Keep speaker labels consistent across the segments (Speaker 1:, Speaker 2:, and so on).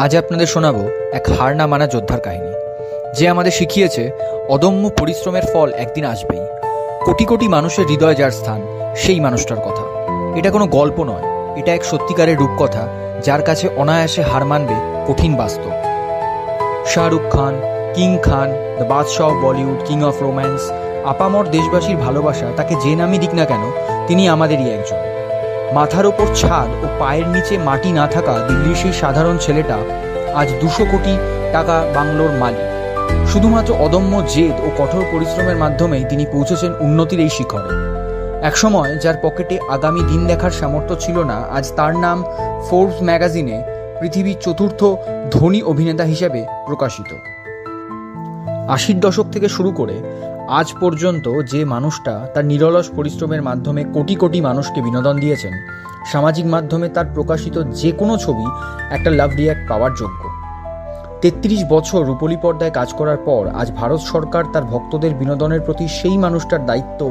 Speaker 1: আজ আপনাদের শোনাবো এক হার না মানা যোদ্ধার কাহিনী, যে আমাদের শিখিয়েছে অদম্য পরিশ্রমের ফল একদিন আসবেই। কোটি কোটি মানুষের হৃদয় যার স্থান, সেই মানুষটার কথা। এটা কোনো গল্প নয়, এটা এক সত্যিকারের রূপকথা, যার কাছে অনায়াসে হার মানবে কঠিন বাস্তব। Shahrukh Khan, king Khan, the বাদশাহ of Bollywood, king of romance. আপামর দেশবাসীর ভালোবাসা তাকে যে নামই দিক না কেন, তিনি আমাদেরই একজন। মাথার ওপর ছাদ ও পায়ের নিচে মাটি না থাকা দিল্লির সেই সাধারণ ছেলেটা আজ 200 কোটি টাকা বাংলোর মালিক। শুধুমাত্র অদম্য জেদ ও কঠোর পরিশ্রমের মাধ্যমেই তিনি পৌঁছেছেন উন্নতির এই শিখরে। একসময় যার পকেটে আগামী দিন দেখার সামর্থ্য ছিল না, আজ তার নাম ফোর্বস ম্যাগাজিনে পৃথিবীর 4র্থ ধনী অভিনেতা হিসেবে প্রকাশিত। 80-র দশক থেকে শুরু করে আজ পর্যন্ত যে মানুষটা তার নিরলস পরিশ্রমের মাধ্যমে কোটি কোটি মানুষকে বিনোদন দিয়েছেন, সামাজিক মাধ্যমে তার প্রকাশিত যে কোনো ছবি একটা লাভ রিঅ্যাক্ট পাওয়ার যোগ্য। 33 বছর রূপলী পর্দায় কাজ করার পর আজ ভারত সরকার তার ভক্তদের বিনোদনের প্রতি সেই মানুষটার দায়িত্ব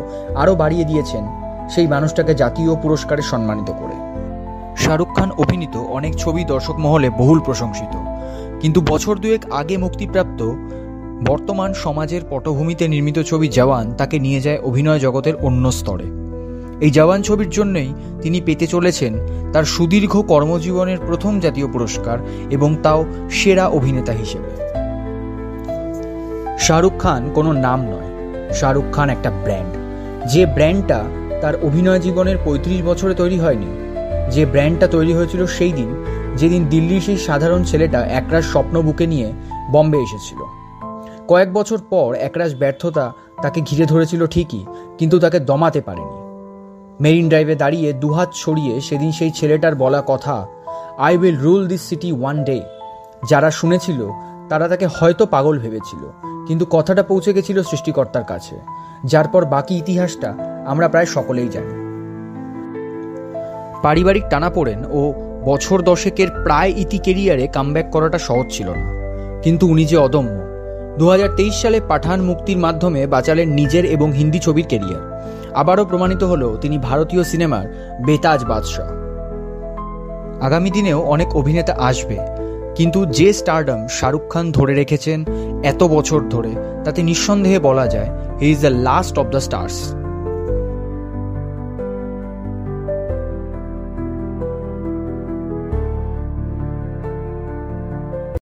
Speaker 1: আরও বাড়িয়ে দিয়েছেন, সেই মানুষটাকে জাতীয় পুরস্কারে সম্মানিত করে। শাহরুখ খান অভিনীত অনেক ছবি দর্শক মহলে বহুল প্রশংসিত, কিন্তু বছর দুয়েক আগে মুক্তিপ্রাপ্ত বর্তমান সমাজের পটভূমিতে নির্মিত ছবি জওয়ান তাকে নিয়ে যায় অভিনয় জগতের অন্য স্তরে। এই জওয়ান ছবির জন্যই তিনি পেতে চলেছেন তার সুদীর্ঘ কর্মজীবনের প্রথম জাতীয় পুরস্কার, এবং তাও সেরা অভিনেতা হিসেবে। শাহরুখ খান কোনো নাম নয়, শাহরুখ খান একটা ব্র্যান্ড। যে ব্র্যান্ডটা তার অভিনয় জীবনের 35 বছরে তৈরি হয়নি, যে ব্র্যান্ডটা তৈরি হয়েছিল সেই দিন যেদিন দিল্লির সেই সাধারণ ছেলেটা একরাশ স্বপ্ন বুকে নিয়ে বম্বে এসেছিল। কয়েক বছর পর একরাশ ব্যর্থতা তাকে ঘিরে ধরেছিল ঠিকই, কিন্তু তাকে দমাতে পারেনি। মেরিন ড্রাইভে দাঁড়িয়ে দুহাত ছড়িয়ে সেদিন সেই ছেলেটার বলা কথা, I will rule this city one day. যারা শুনেছিল তারা তাকে হয়তো পাগল ভেবেছিল, কিন্তু কথাটা পৌঁছে গেছিল সৃষ্টিকর্তার কাছে, যার পর বাকি ইতিহাসটা আমরা প্রায় সকলেই জানি। পারিবারিক টানাপোড়েন ও বছর দশেকের প্রায় ইতি কেরিয়ারে কামব্যাক করাটা সহজ ছিল না, কিন্তু উনি যে অদম্য। 2023 সালে পাঠান মুক্তির মাধ্যমে বাঁচালেন নিজের এবং হিন্দি ছবির কেরিয়ার। আবারও প্রমাণিত হলো তিনি ভারতীয় সিনেমার বেতাজ বাদশাহ। আগামী দিনেও অনেক অভিনেতা আসবে, কিন্তু যে স্টারডম শাহরুখ খান ধরে রেখেছেন এত বছর ধরে, তাতে নিঃসন্দেহে বলা যায় he is the last of the stars.